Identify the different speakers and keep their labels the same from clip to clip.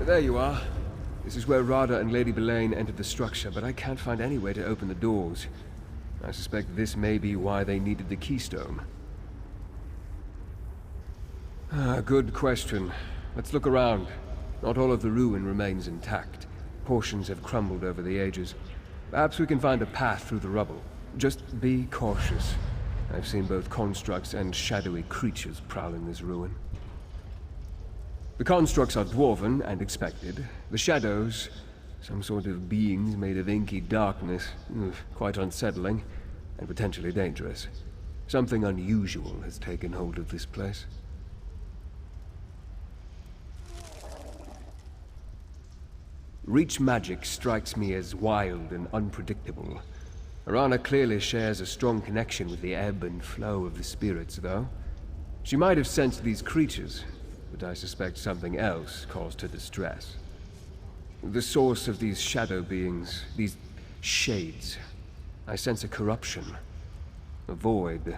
Speaker 1: There you are. This is where Rada and Lady Belaine entered the structure, but I can't find any way to open the doors. I suspect this may be why they needed the keystone. Good question. Let's look around. Not all of the ruin remains intact. Portions have crumbled over the ages. Perhaps we can find a path through the rubble. Just be cautious. I've seen both constructs and shadowy creatures prowling this ruin. The constructs are dwarven and expected. The shadows, some sort of beings made of inky darkness. Quite unsettling and potentially dangerous. Something unusual has taken hold of this place. Reach magic strikes me as wild and unpredictable. Arana clearly shares a strong connection with the ebb and flow of the spirits, though. She might have sensed these creatures, but I suspect something else caused her distress. The source of these shadow beings, these shades, I sense a corruption, a void.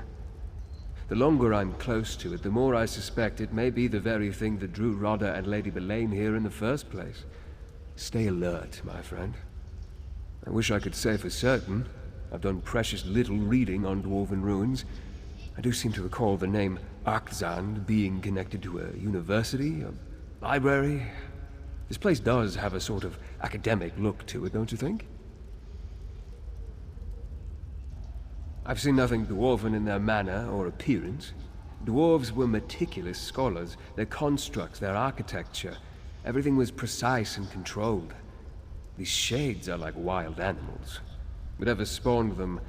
Speaker 1: The longer I'm close to it, the more I suspect it may be the very thing that drew Rada and Lady Belaine here in the first place. Stay alert, my friend. I wish I could say for certain. I've done precious little reading on Dwarven ruins. I do seem to recall the name Arkzand being connected to a university, a library. This place does have a sort of academic look to it, don't you think? I've seen nothing Dwarven in their manner or appearance. Dwarves were meticulous scholars, their constructs, their architecture. Everything was precise and controlled. These shades are like wild animals. Whatever spawned them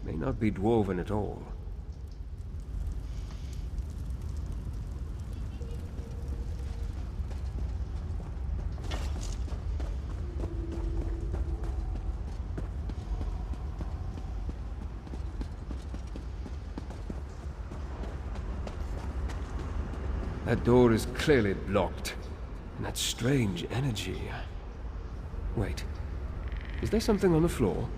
Speaker 1: may not be Dwarven at all. That door is clearly blocked. And that strange energy. Wait. Is there something on the floor?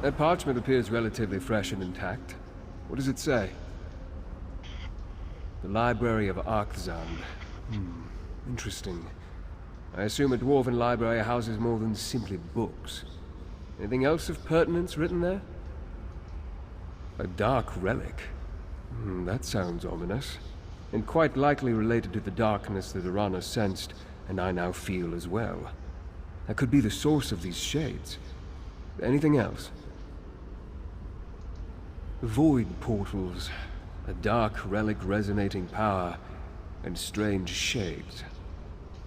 Speaker 1: That parchment appears relatively fresh and intact. What does it say? The Library of Arkzand. Interesting. I assume a Dwarven library houses more than simply books. Anything else of pertinence written there? A dark relic. That sounds ominous. And quite likely related to the darkness that Arana sensed, and I now feel as well. That could be the source of these shades. Anything else? Void portals, a dark relic resonating power, and strange shades.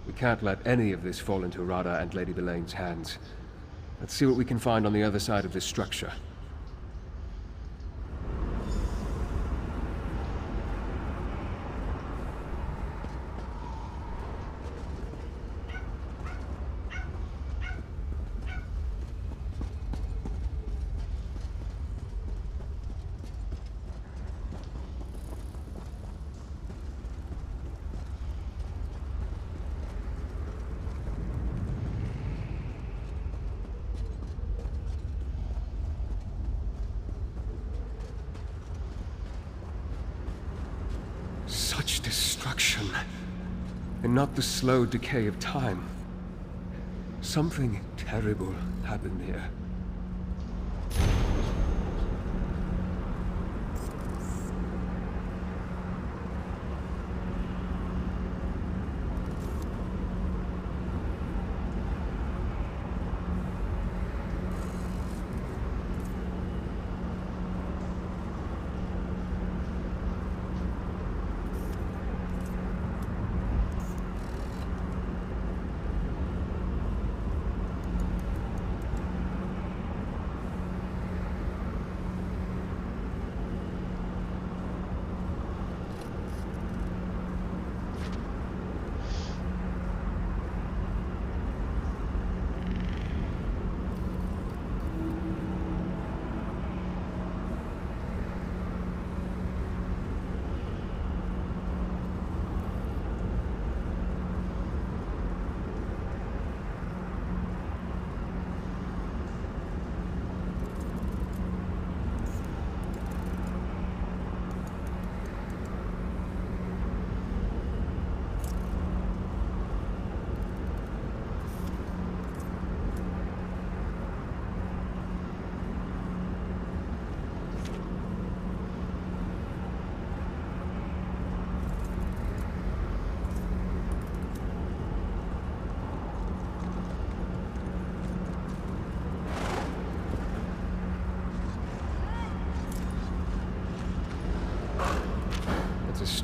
Speaker 1: We can't let any of this fall into Rada and Lady Belaine's hands. Let's see what we can find on the other side of this structure. Such destruction, and not the slow decay of time. Something terrible happened here.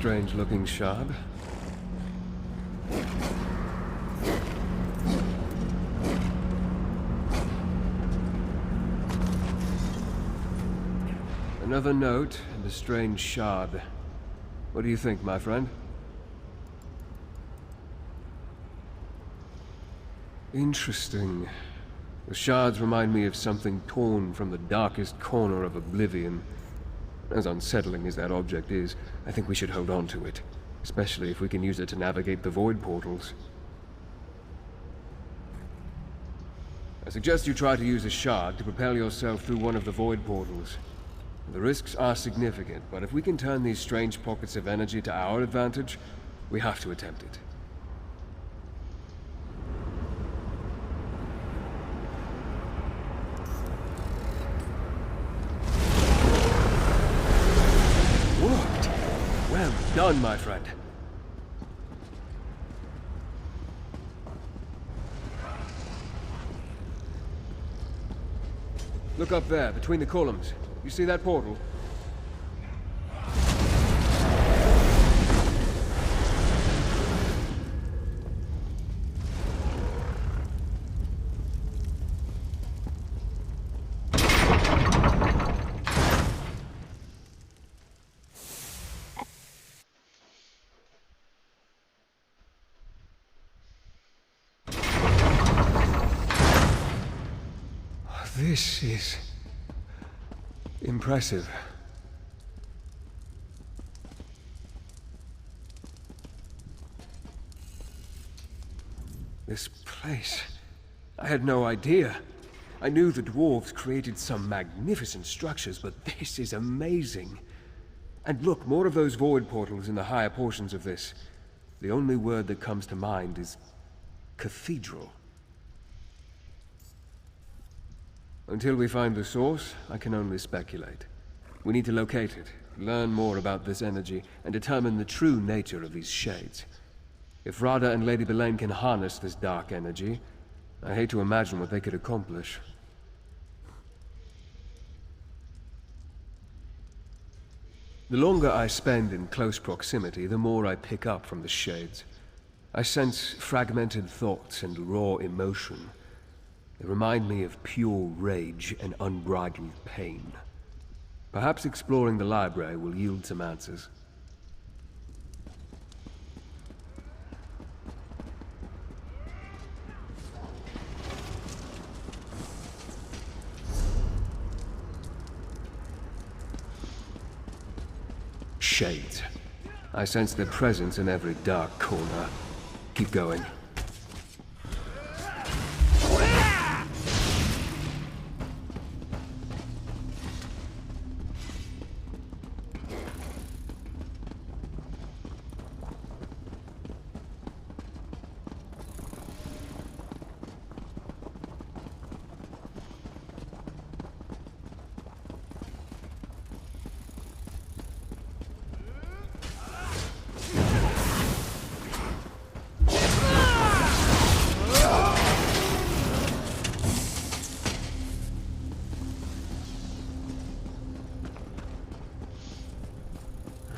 Speaker 1: strange-looking shard. Another note and a strange shard. What do you think, my friend? Interesting. The shards remind me of something torn from the darkest corner of oblivion. As unsettling as that object is, I think we should hold on to it, especially if we can use it to navigate the void portals. I suggest you try to use a shard to propel yourself through one of the void portals. The risks are significant, but if we can turn these strange pockets of energy to our advantage, we have to attempt it. Worked! Well done, my friend. Look up there, between the columns. You see that portal? This is impressive. This place... I had no idea. I knew the dwarves created some magnificent structures, but this is amazing. And look, more of those void portals in the higher portions of this. The only word that comes to mind is cathedral. Until we find the source, I can only speculate. We need to locate it, learn more about this energy, and determine the true nature of these shades. If Radha and Lady Belaine can harness this dark energy, I hate to imagine what they could accomplish. The longer I spend in close proximity, the more I pick up from the shades. I sense fragmented thoughts and raw emotion. They remind me of pure rage and unbridled pain. Perhaps exploring the library will yield some answers. Shades. I sense their presence in every dark corner. Keep going.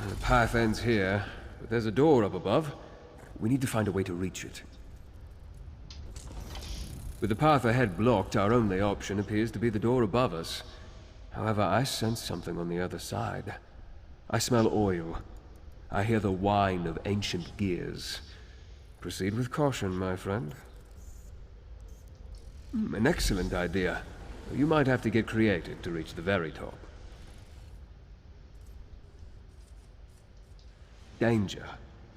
Speaker 1: The path ends here, but there's a door up above. We need to find a way to reach it. With the path ahead blocked, our only option appears to be the door above us. However, I sense something on the other side. I smell oil. I hear the whine of ancient gears. Proceed with caution, my friend. An excellent idea. You might have to get creative to reach the very top. Danger,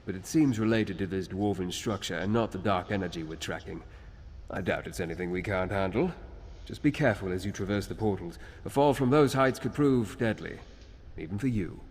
Speaker 1: but it seems related to this dwarven structure and not the dark energy we're tracking. I doubt it's anything we can't handle. Just be careful as you traverse the portals. A fall from those heights could prove deadly, even for you.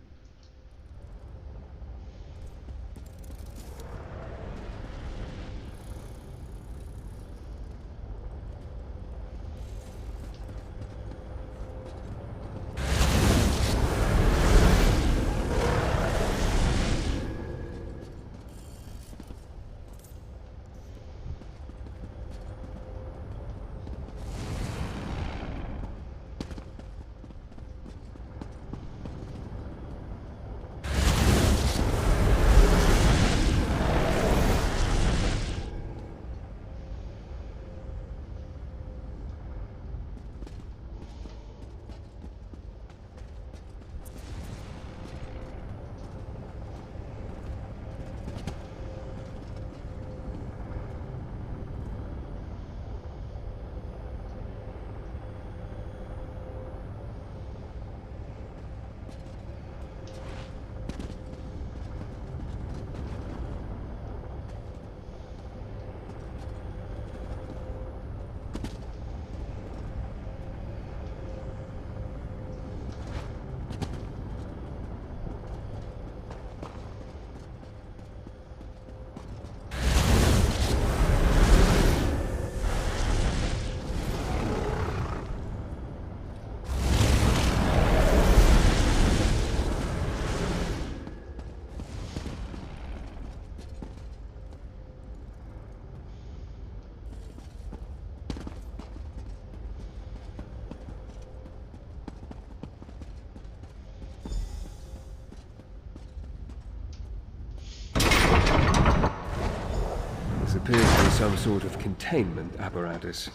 Speaker 1: This appears to be some sort of containment apparatus.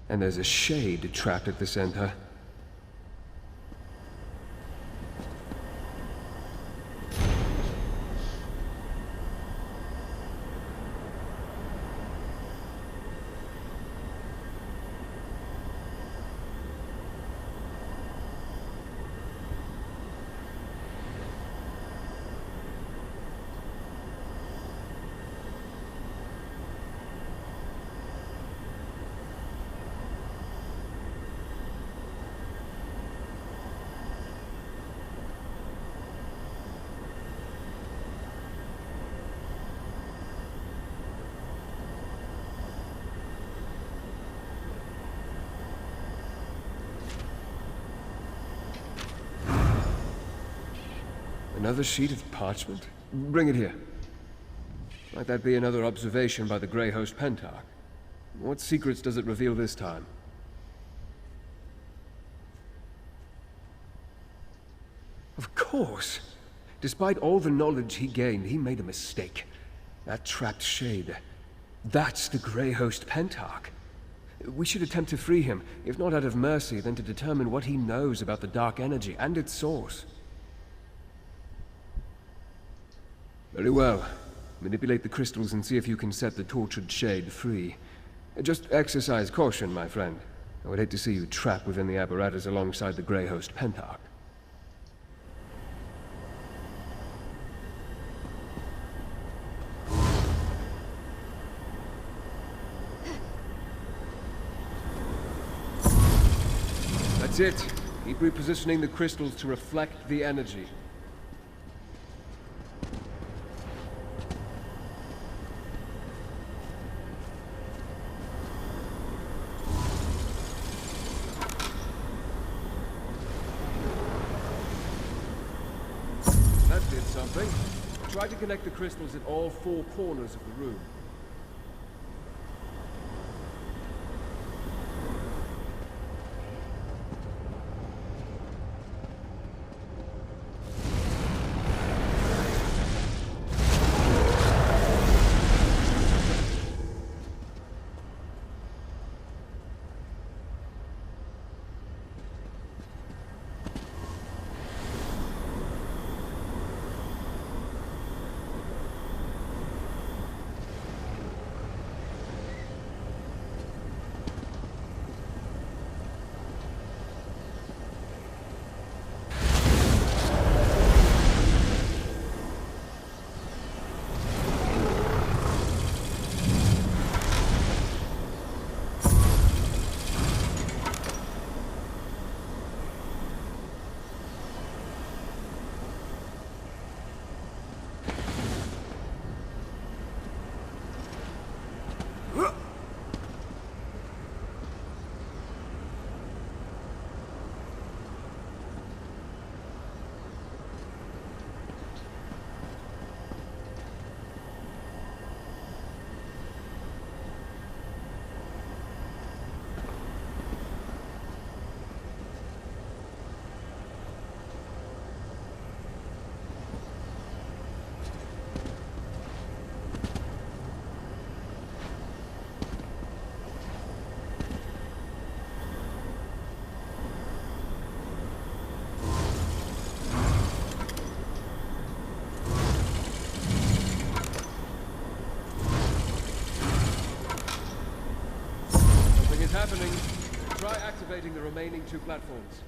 Speaker 1: And there's a shade trapped at the center. Another sheet of parchment? Bring it here. Might that be another observation by the Grey Host Pentarch? What secrets does it reveal this time? Of course! Despite all the knowledge he gained, he made a mistake. That trapped shade. That's the Grey Host Pentarch. We should attempt to free him, if not out of mercy, then to determine what he knows about the dark energy and its source. Very well. Manipulate the crystals and see if you can set the tortured shade free. Just exercise caution, my friend. I would hate to see you trapped within the apparatus alongside the Grey Host Pentarch. That's it. Keep repositioning the crystals to reflect the energy. Something. Try to connect the crystals at all four corners of the room. Happening. Try activating the remaining two platforms.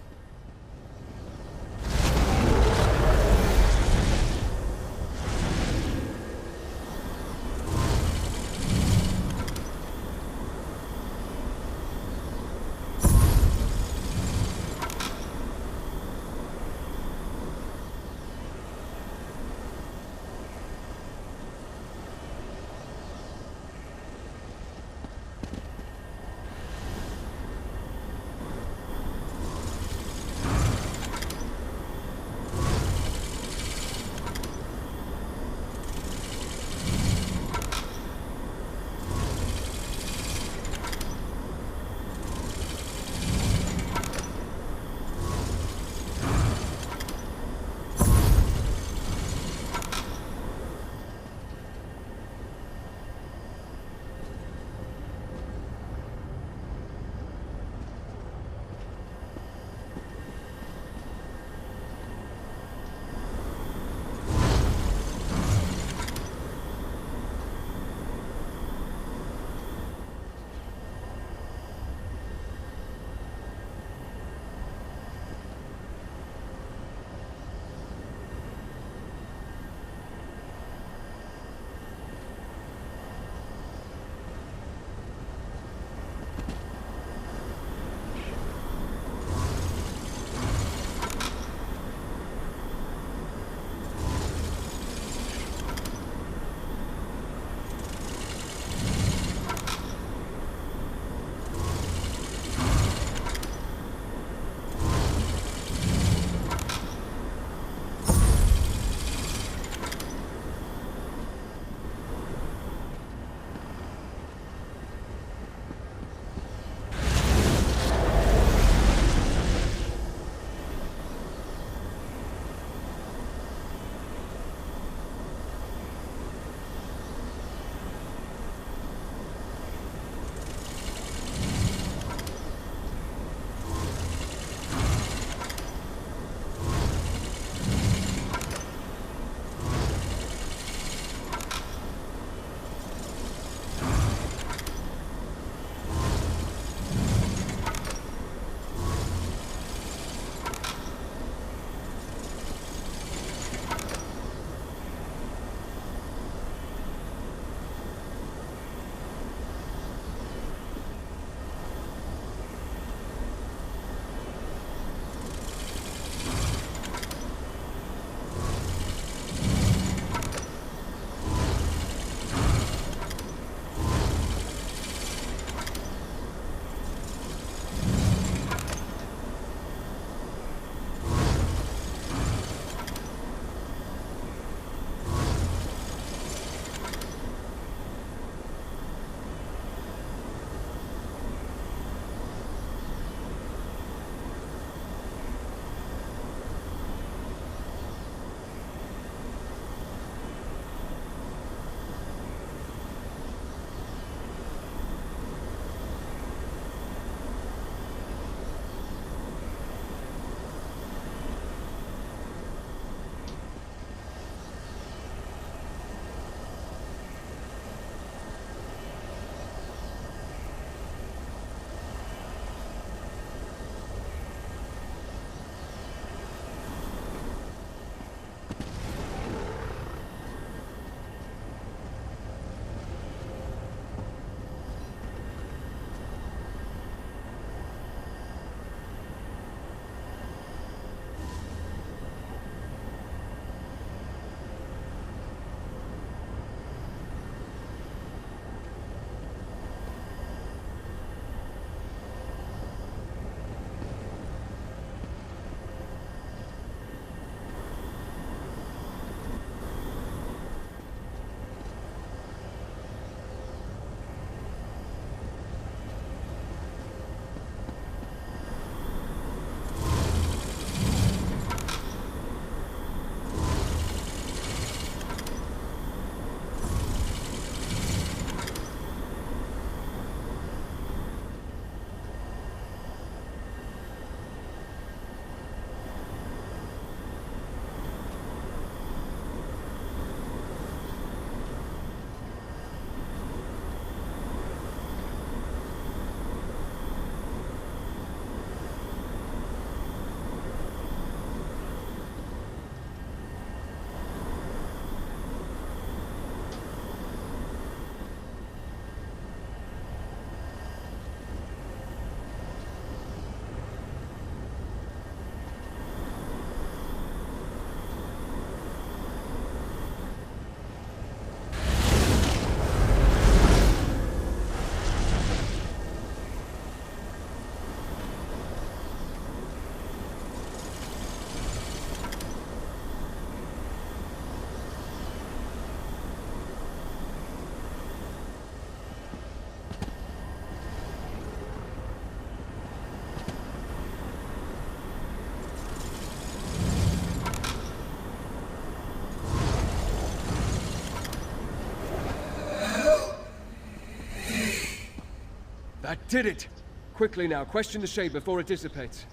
Speaker 1: That did it! Quickly now, question the shade before it dissipates.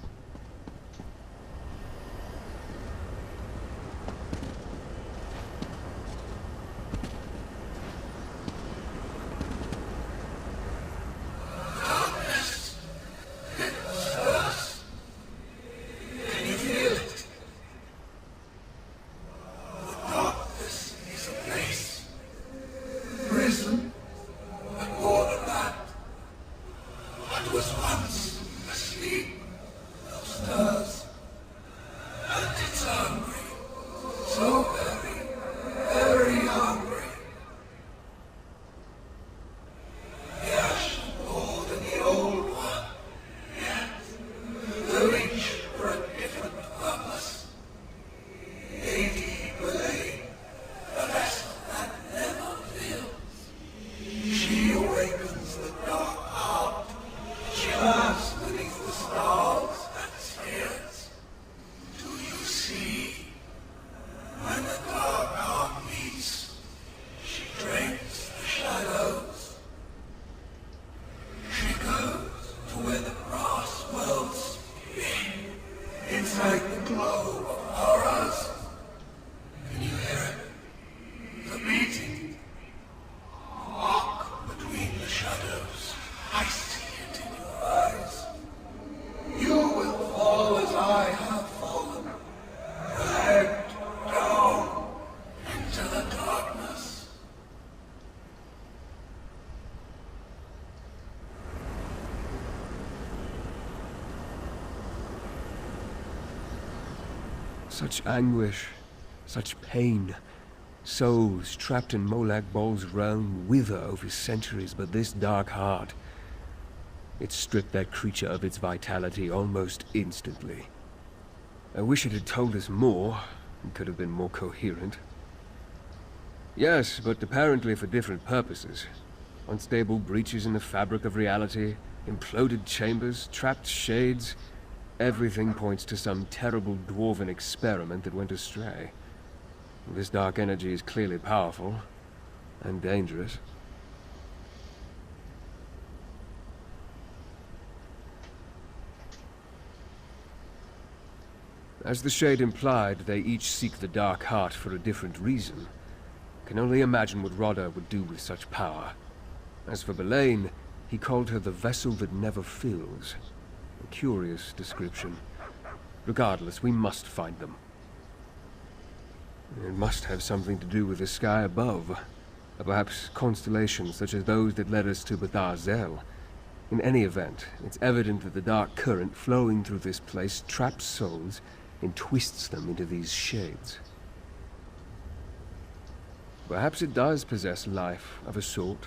Speaker 1: Such anguish, such pain. Souls trapped in Molag Bol's realm wither over centuries, but this dark heart, it stripped that creature of its vitality almost instantly. I wish it had told us more. It could have been more coherent. Yes, but apparently for different purposes. Unstable breaches in the fabric of reality, imploded chambers, trapped shades. Everything points to some terrible Dwarven experiment that went astray. This dark energy is clearly powerful, and dangerous. As the Shade implied, they each seek the Dark Heart for a different reason. Can only imagine what Rodder would do with such power. As for Belain, he called her the vessel that never fills. A curious description. Regardless, we must find them. It must have something to do with the sky above. Or perhaps constellations such as those that led us to Bethar Zel. In any event, it's evident that the dark current flowing through this place traps souls and twists them into these shades. Perhaps it does possess life of a sort.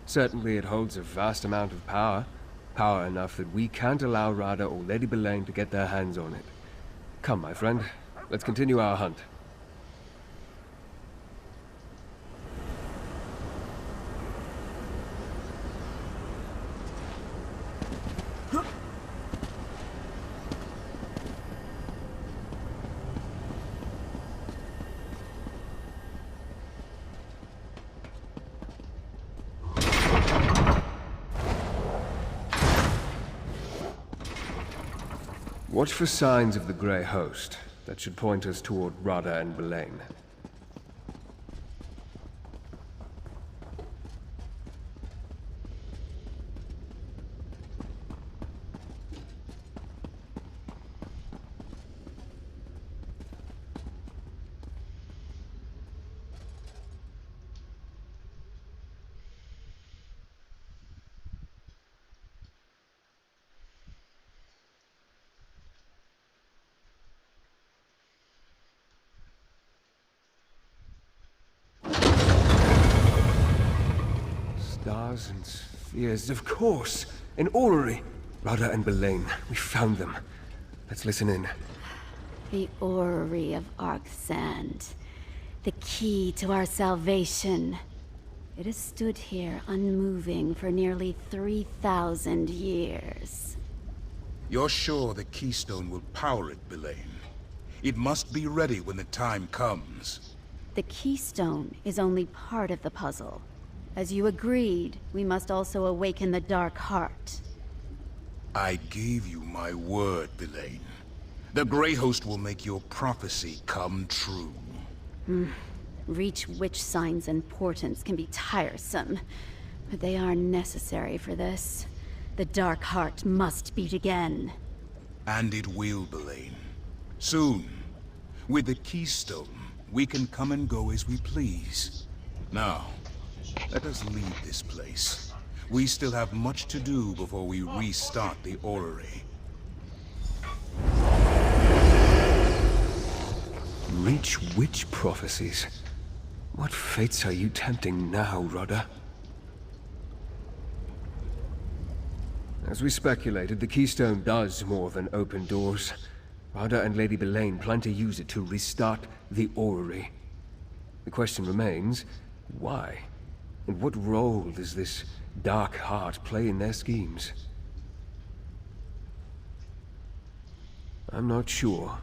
Speaker 1: Certainly it holds a vast amount of power. Power enough that we can't allow Rada or Lady Belain to get their hands on it. Come, my friend. Let's continue our hunt. Watch for signs of the Grey Host. That should point us toward Rada and Belain. Stars and spheres, of course! An orrery! Rada and Belain, we found them. Let's listen in.
Speaker 2: The orrery of Arksand. The key to our salvation. It has stood here unmoving for nearly 3,000 years.
Speaker 3: You're sure the keystone will power it, Belain? It must be ready when the time comes.
Speaker 2: The keystone is only part of the puzzle. As you agreed, we must also awaken the Dark Heart.
Speaker 3: I gave you my word, Belain. The Grey Host will make your prophecy come true.
Speaker 2: Reach Witch signs and portents can be tiresome, but they are necessary for this. The Dark Heart must beat again.
Speaker 3: And it will, Belain. Soon. With the Keystone, we can come and go as we please. Now, let us leave this place. We still have much to do before we restart the orrery.
Speaker 1: Reach witch prophecies? What fates are you tempting now, Rudder? As we speculated, the Keystone does more than open doors. Rudder and Lady Belain plan to use it to restart the orrery. The question remains, why? And what role does this Dark Heart play in their schemes? I'm not sure.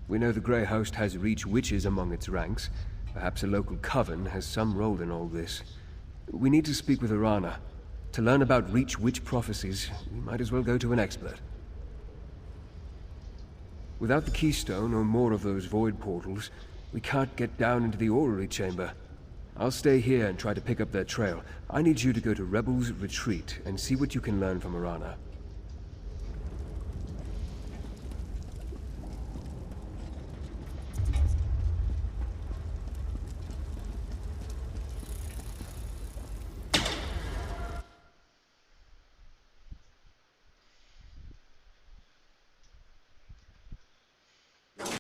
Speaker 1: We know the Grey Host has Reach witches among its ranks. Perhaps a local coven has some role in all this. We need to speak with Arana. To learn about Reach witch prophecies, we might as well go to an expert. Without the Keystone or more of those void portals, we can't get down into the orrery chamber. I'll stay here and try to pick up their trail. I need you to go to Rebel's Retreat and see what you can learn from Arana.